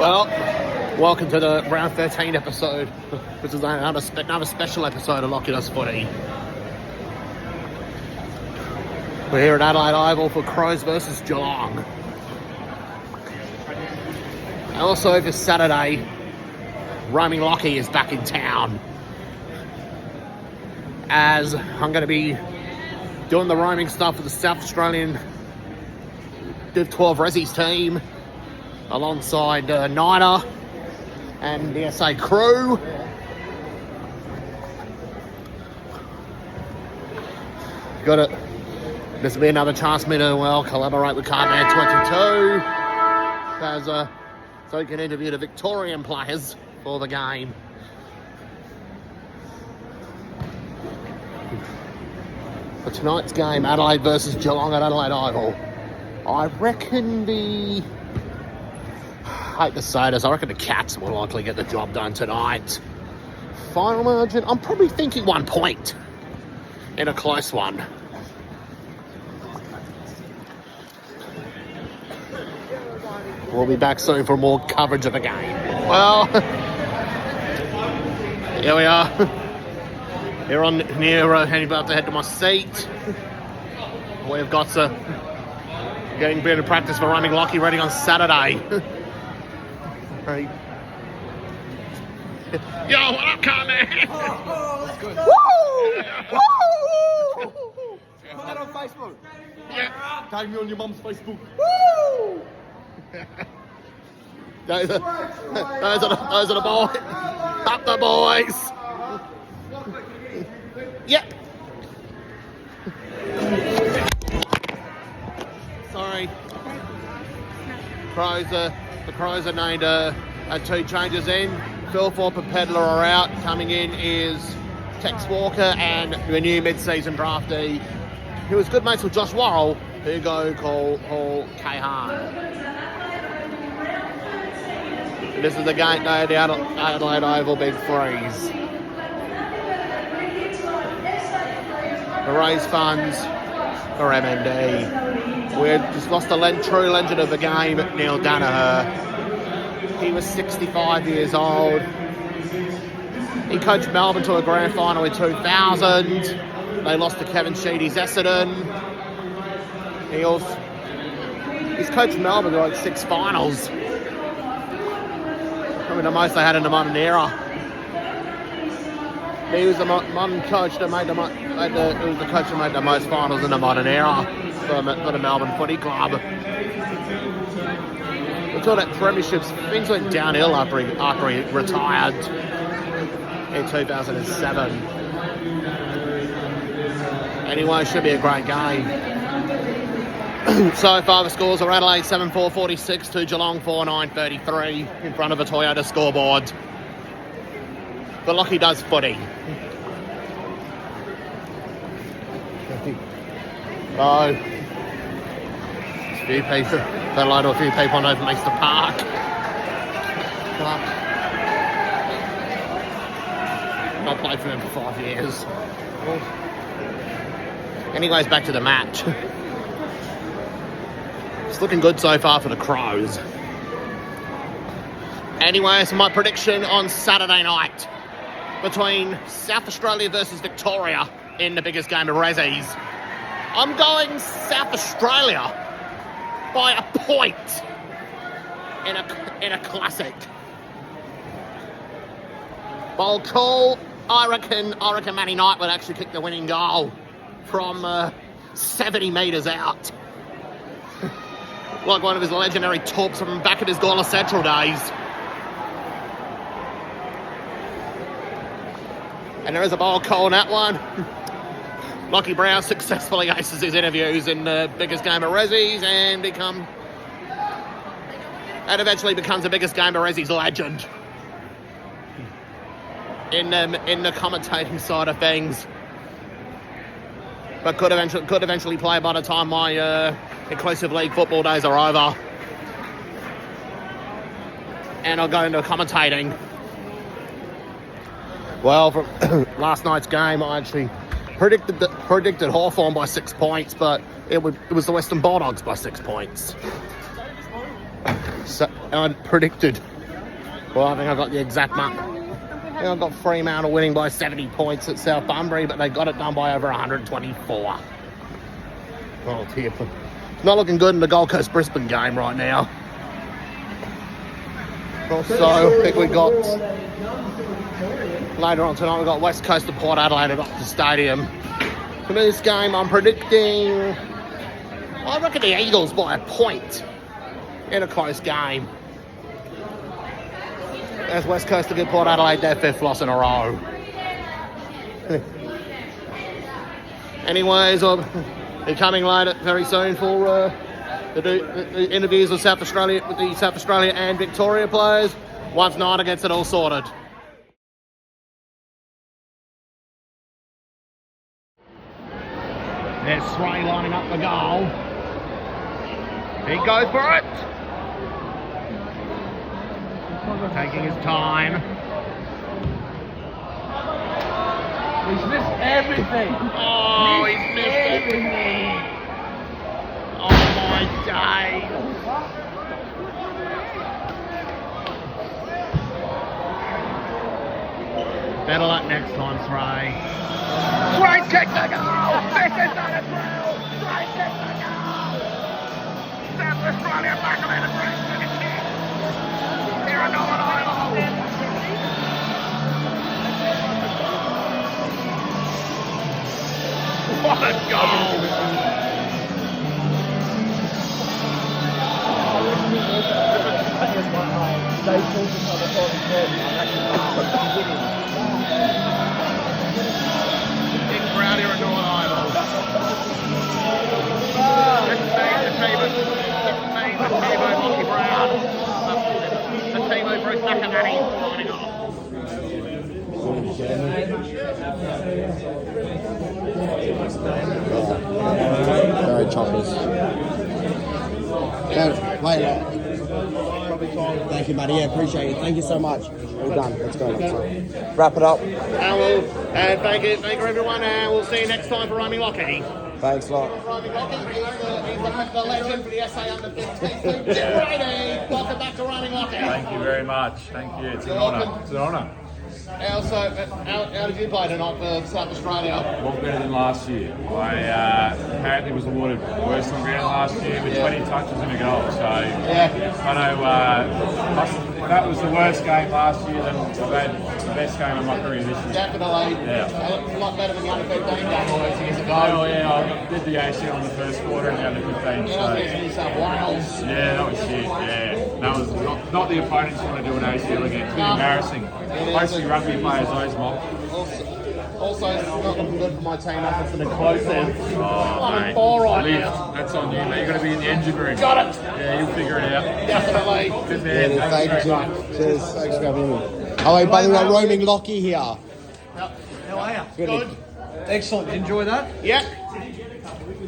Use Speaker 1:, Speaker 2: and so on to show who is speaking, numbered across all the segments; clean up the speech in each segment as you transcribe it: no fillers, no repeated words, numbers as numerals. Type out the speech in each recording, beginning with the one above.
Speaker 1: Well, welcome to the round 13 episode, which is another special episode of Lachie Does Footy. We're here at Adelaide Oval for Crows versus Geelong. And also this Saturday, roaming Lachie is back in town, as I'm going to be doing the roaming stuff with the South Australian Div 12 Rezzies team, alongside Nina and the SA crew. Got it. This will be another chance for me to collaborate with Cardman 22 so we can interview the Victorian players for the game. For tonight's game, Adelaide versus Geelong at Adelaide Oval, I reckon I hate to say this, I reckon the Cats will likely get the job done tonight. Final margin, I'm probably thinking 1 point in a close one. We'll be back soon for more coverage of the game. Well, here we are. Here on near about to head to my seat. We've got getting a bit of practice for running Lachie ready on Saturday. Right. Yo, what up, Carmen?
Speaker 2: That's good.
Speaker 1: Woo! Woo!
Speaker 2: Put that on Facebook.
Speaker 1: Yeah.
Speaker 2: Tag me on your mum's Facebook.
Speaker 1: Woo! those are the boys. Up the boys. Yep. Sorry. The Crows are named two changes in. Phil Thorpe and Pedler are out. Coming in is Tex Walker and the new mid-season draftee, who was good mates with Josh Worrell, who go call Kahan. This is the game day at the Adelaide Oval Big Freeze. The raise funds for MND. We just lost the true legend of the game, Neil Danaher. He was 65 years old. He coached Melbourne to a grand final in 2000. They lost to Kevin Sheedy's Essendon. He's coached Melbourne to like 6 finals. Probably the most they had in the modern era. He was the modern coach that made the most finals in the modern era for the Melbourne Footy Club. We saw that premierships, things went downhill after he retired in 2007. Anyway, it should be a great game. So far the scores are Adelaide 7-4-46 to Geelong 4-9-33 in front of a Toyota scoreboard. But Lachie Does Footy. So, a few people, say hello to a few people I know from Easter Park. I've played for them for 5 years. Anyways, back to the match. It's looking good so far for the Crows. Anyways, my prediction on Saturday night between South Australia versus Victoria in the biggest game of Rezzies. I'm going South Australia by a point in a classic. Bold call. I reckon Matty Knight would actually kick the winning goal from 70 metres out. Like one of his legendary torps from back in his Gawler Central days. And there is a bold call in that one. Lachie Brown successfully aces his interviews in the biggest game of Rezzies and eventually becomes the biggest game of Rezzies legend in the commentating side of things. But could eventually play by the time my inclusive league football days are over, and I'll go into commentating. Well, from last night's game, I actually predicted Hawthorn by 6 points, but it was the Western Bulldogs by 6 points. So I predicted Well, I think I got the exact mark. I think I got Fremantle winning by 70 points at South Bunbury, but they got it done by over 124. Oh, dear. It's not looking good in the Gold Coast Brisbane game right now. Also, I think we got later on tonight, we've got West Coast of Port Adelaide at Optus Stadium. For this game, I'm predicting, I reckon the Eagles by a point in a close game. As West Coast to give Port Adelaide their 5th loss in a row. Anyways, I'll be coming later very soon for the interviews with the South Australia and Victoria players. Once Nida gets it all sorted. There's Sray lining up the goal. He goes for it. Taking his time.
Speaker 2: He's missed everything.
Speaker 1: Oh, he's missed everything. Oh my day. Better luck next time, Sray. Sray kicked the goal! This is not a drill! Sray kicked the goal! South Australia back on the break to the kick. Here are Northern Ireland. What a goal! Big crowd here in Northern Ireland. The Tebow Lachie Brown. The Tebow Bruce McAvaney lining off.
Speaker 3: Very choppers. Wait. Thank you, buddy. Yeah, appreciate it. Thank you so much. We're done. Let's go. Wrap it up.
Speaker 1: And thank you everyone. And we'll see you next time for Roaming Lachie.
Speaker 3: Thanks a lot.
Speaker 1: Roaming Lachie, he's the legend for the SA under 15. Welcome back to Roaming Lachie.
Speaker 4: Thank you very much. Thank you. It's an honour. It's an honour.
Speaker 1: How did you play tonight for South Australia?
Speaker 4: A lot better than last year. I apparently was awarded worst on ground last year with 20 touches and a goal. So I know that was the worst game last year. Then I've had the best game of my career this year.
Speaker 1: Definitely.
Speaker 4: Yeah.
Speaker 1: A lot better than the under 15 game all those years ago.
Speaker 4: Oh yeah, I did the ACL in the first quarter and the under 15. So
Speaker 1: New South Wales.
Speaker 4: yeah, that was shit. Yeah, that was not the opponents want to do an ACL again. It's a bit embarrassing. Mostly rugby players, those mob.
Speaker 1: Also, it's not looking good for my team after some explosive.
Speaker 4: Oh, mate.
Speaker 1: 4 right now.
Speaker 4: That's on you, mate. You're going to be in the engine room.
Speaker 1: Got it.
Speaker 4: Yeah, you'll figure it out.
Speaker 1: Definitely.
Speaker 4: Good man.
Speaker 3: Yeah,
Speaker 4: Thanks
Speaker 3: thank
Speaker 4: very
Speaker 3: you.
Speaker 4: much.
Speaker 3: Cheers. Thanks for having me. Oh, wait, buddy, we're roaming Lachie here.
Speaker 2: How are you?
Speaker 1: Good.
Speaker 2: Excellent. Enjoy that.
Speaker 1: Yeah.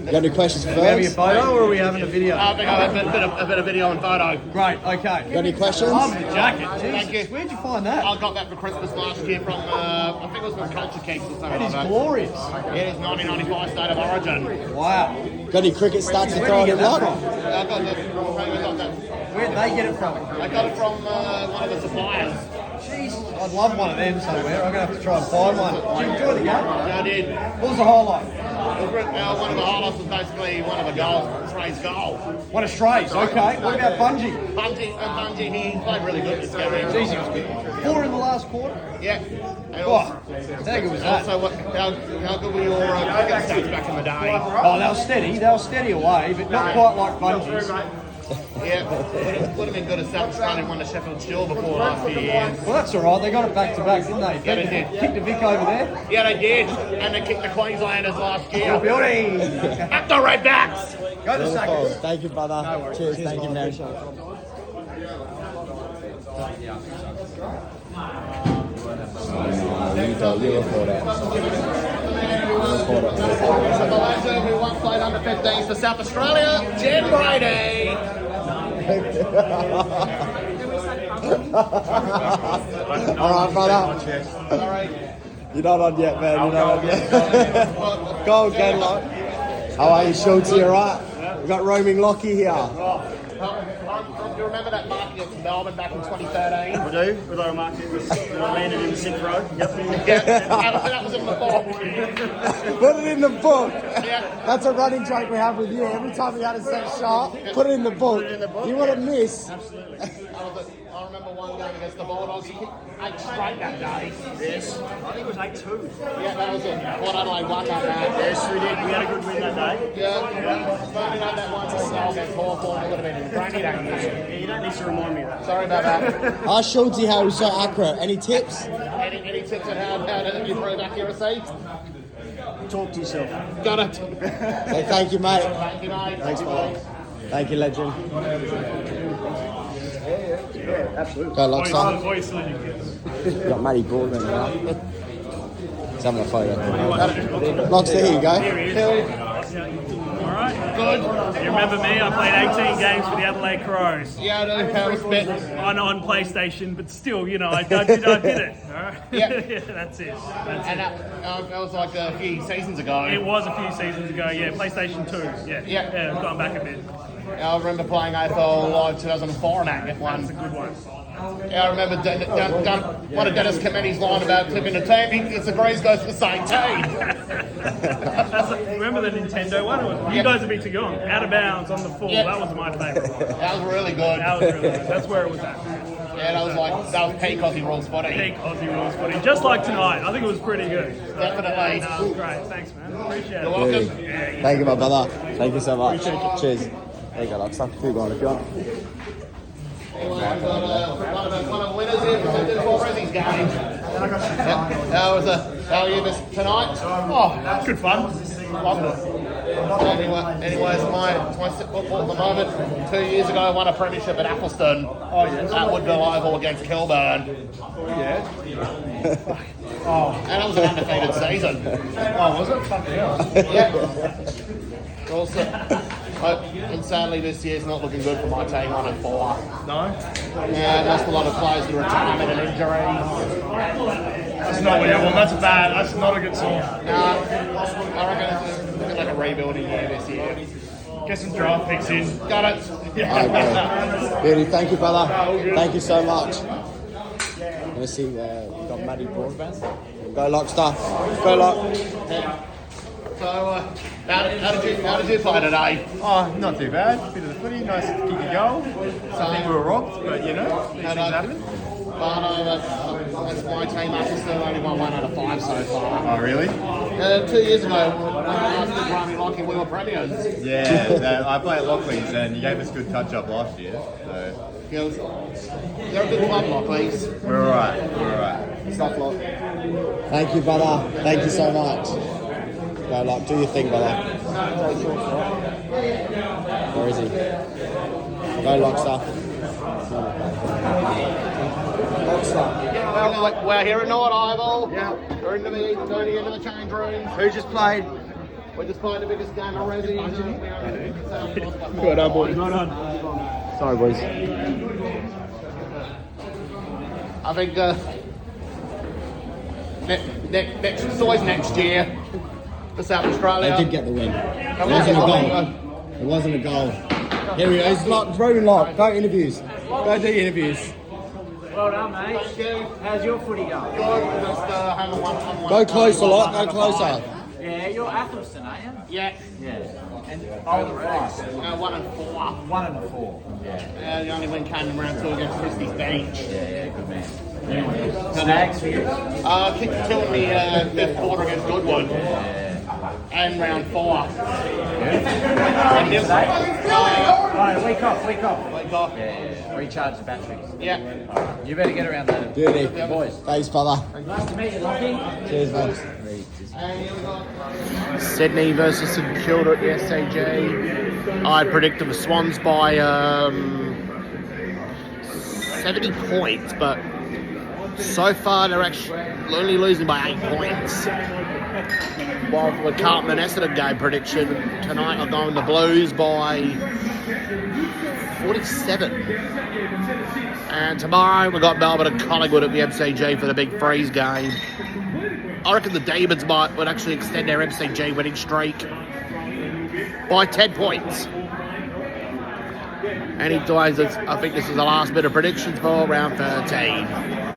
Speaker 3: You got any questions
Speaker 2: Are we having a
Speaker 3: first?
Speaker 2: photo or are we having a video?
Speaker 1: I think I'll have a bit of video and photo.
Speaker 2: Great. Okay.
Speaker 3: You got any questions?
Speaker 2: Love the jacket.
Speaker 1: Thank
Speaker 2: Jesus.
Speaker 1: you.
Speaker 2: Where'd you find that?
Speaker 1: I got that for Christmas last year from, I think it was from Culture Cakes or something
Speaker 2: It
Speaker 1: like
Speaker 2: is
Speaker 1: that.
Speaker 2: glorious.
Speaker 1: It is 1995 State of Origin.
Speaker 2: Wow.
Speaker 3: Got any cricket stats to
Speaker 2: Where
Speaker 3: throw
Speaker 2: do
Speaker 3: in
Speaker 2: you
Speaker 3: your
Speaker 2: get that
Speaker 3: lot?
Speaker 2: from?
Speaker 1: I got that.
Speaker 2: Where'd they get it from?
Speaker 1: I got it from one of the suppliers.
Speaker 2: Jeez, I'd love one of them somewhere. I'm going to have to try and find one. Did you enjoy the game?
Speaker 1: Yeah, I did.
Speaker 2: What was the highlight?
Speaker 1: One of the highlights was basically one of the goals, Trey's goal.
Speaker 2: One of Shrey's. Okay. What about Bungie?
Speaker 1: Bungie, he played really good this game.
Speaker 2: Jeez, he was good. 4 in the last quarter?
Speaker 1: Yeah. And
Speaker 2: What? How good was that?
Speaker 1: Also, how good were your cricket stats back in the day?
Speaker 2: Oh, they were steady. They were steady away, but not quite like Bungie's.
Speaker 1: Yeah, would have been good if South Australia won the Sheffield Shield before last few years.
Speaker 2: Well, that's all right. They got it back to back, didn't they?
Speaker 1: Yeah, they did.
Speaker 2: Kicked the Vic over there.
Speaker 1: Yeah, they did. And they kicked the Queenslanders last year.
Speaker 2: Beauty.
Speaker 1: Up the Redbacks!
Speaker 2: Go to
Speaker 3: Beautiful.
Speaker 2: Sackers.
Speaker 3: Thank you, brother. Cheers. Thank you, man. You record it.
Speaker 1: So the legend who once played under 15s for South Australia, Jen Brady.
Speaker 3: Alright, brother.
Speaker 1: Sorry.
Speaker 3: You're not on yet, man. You're not on yet. Go again, lot. How are you, Schultz? You alright? We've got roaming Lachie here.
Speaker 1: I'm your remember that mark against Melbourne back in 2013?
Speaker 5: I do, with our market was landed in the 6th row. Yep.
Speaker 1: Yeah, that was in the book.
Speaker 3: Put it in the book.
Speaker 1: Yeah.
Speaker 3: That's a running joke we have with you. Every time we had a set shot, put it in the book. You want to miss.
Speaker 5: Absolutely.
Speaker 1: I remember one game against the Bulldogs. He kicked 8 straight that day.
Speaker 5: Yes. I think it was 8-2.
Speaker 1: Yeah, that was it. Port Adelaide won that day.
Speaker 5: Yes, we did. We had a good win that day.
Speaker 1: Yeah. Only had that one goal against Hawthorn. It would have been in Granny that year.
Speaker 5: Yeah, you don't need to remind me of that.
Speaker 1: Sorry about that.
Speaker 3: Ask Schultzy how he's so accurate. Any tips?
Speaker 1: Any tips on how to improve accuracy?
Speaker 5: Talk to yourself.
Speaker 1: Got it.
Speaker 3: Say thank you, mate.
Speaker 1: Thank you, mate.
Speaker 3: Thanks, mate. Thank you, legend.
Speaker 5: Yeah, absolutely.
Speaker 3: Go, Lockson.
Speaker 4: Voice legend.
Speaker 3: Got Matty Broadman now. He's having a photo. Lockster, here you go.
Speaker 6: Alright. Good. You remember me? I played 18 games for the Adelaide Crows.
Speaker 1: Yeah, I know. How was it?
Speaker 6: On PlayStation, but still, you know, I did it. Alright?
Speaker 1: Yeah.
Speaker 6: Yeah, that's it.
Speaker 1: And that was like a few seasons ago.
Speaker 6: It was a few seasons ago, yeah. PlayStation 2, yeah.
Speaker 1: Yeah.
Speaker 6: I've gone back a bit.
Speaker 1: I remember playing AFL Live 2004 and that F1.
Speaker 6: That's a good one.
Speaker 1: Yeah, I remember one of Dennis Kemeni's line about flipping a team. He agrees goes to the same team.
Speaker 6: Remember the Nintendo one? You guys would be too young. Out of bounds on the full.
Speaker 1: Yeah.
Speaker 6: That was my favourite one.
Speaker 1: That was really good.
Speaker 6: That was really good. That's where it was at.
Speaker 1: Yeah, that was peak Aussie rules footy.
Speaker 6: Peak Aussie rules footy. Just like tonight. I think it was pretty good.
Speaker 1: Definitely.
Speaker 6: No, it was great. Thanks, man. Appreciate
Speaker 1: You're
Speaker 6: it.
Speaker 1: welcome.
Speaker 3: Thank you, my brother. Thank you so much. Cheers. There you go, Lockster. Keep going if you want.
Speaker 1: Anyway, we've got one of the winners here from the Rezzy's game. How are you tonight? Oh, good fun. Loved it. Anyways, my football at the moment. 2 years ago, I won a premiership at Appleston. Oh, yes. At Woodville Oval against Kilburn.
Speaker 5: Yeah.
Speaker 1: And it was an undefeated season.
Speaker 5: Oh, was it? Fucking hell.
Speaker 1: Yeah. Also, and sadly this year's not looking good for my team, 1-4.
Speaker 5: No?
Speaker 1: Yeah, lost a lot of players to retirement and injury.
Speaker 5: That's not what you want. That's bad. That's not a good sign.
Speaker 1: I reckon it's looking like a rebuilding year this year.
Speaker 5: Get some draft picks in.
Speaker 1: Got it.
Speaker 3: Beauty, thank you, brother. Thank you so much. Let's see, we've got Matty Broadband. Go, Lockstar. Go, Lock.
Speaker 1: So, how did you play today?
Speaker 5: Oh, not too bad. Bit of the footy. Nice kicky goal. I think we were robbed, but you know, these things happen.
Speaker 1: That's my team. I've still only won 1 out of 5 so far.
Speaker 5: Oh, really?
Speaker 1: 2 years ago, when I was running Lachie, we were premiers.
Speaker 5: Yeah, I play at Lockleys and you gave us good touch up last year. So
Speaker 1: They're a good club, Lockley's.
Speaker 5: we're alright. We're alright.
Speaker 1: Stuff like.
Speaker 3: Thank you, brother. Thank you so much. Go, Lock. Do your thing, brother. Where is he? Go, Lockstar. Lockstar.
Speaker 1: We're here at North Oval.
Speaker 5: Yeah.
Speaker 1: We're in the end of the change room.
Speaker 3: Who just played?
Speaker 1: We're just playing the biggest game of Rezzy.
Speaker 3: Good on, boys. Sorry, boys.
Speaker 1: I think it's always next year for South Australia.
Speaker 3: They did get the win.
Speaker 1: It
Speaker 3: It wasn't a goal. It wasn't a goal. Here we go. It's Lock. Broden Lock. Go interviews. Go do interviews.
Speaker 7: Well done, mate.
Speaker 1: Thank you.
Speaker 7: How's your footy going?
Speaker 1: Good. We're just having one.
Speaker 3: Go closer, Lock. Go closer.
Speaker 7: Yeah, you're Athelston, aren't you?
Speaker 1: Yeah.
Speaker 7: Yeah. And older race.
Speaker 1: 1-4.
Speaker 7: 1-4. Yeah.
Speaker 1: The only win came in round 2 against Christie's Beach.
Speaker 7: Yeah, good man. Snags for you?
Speaker 1: Kicked 2 in the fifth quarter against Goodwood. And round 4. And this,
Speaker 7: Alright, week off.
Speaker 1: week off.
Speaker 7: Yeah. Recharge the batteries.
Speaker 1: Yeah.
Speaker 7: You better get around the
Speaker 3: Beauty.
Speaker 7: boys.
Speaker 3: Thanks, brother.
Speaker 7: Nice to meet you, Lachie.
Speaker 3: Cheers, man.
Speaker 1: Sydney versus St Kilda at the SAG. I predicted the Swans by 70 points, but so far they're actually only losing by 8 points. While for the Carlton and Essendon game prediction, tonight I'm going the Blues by 47. And tomorrow we've got Melbourne and Collingwood at the MCG for the big freeze game. I reckon the Demons would actually extend their MCG winning streak by 10 points. Anyways, I think this is the last bit of predictions for round 13.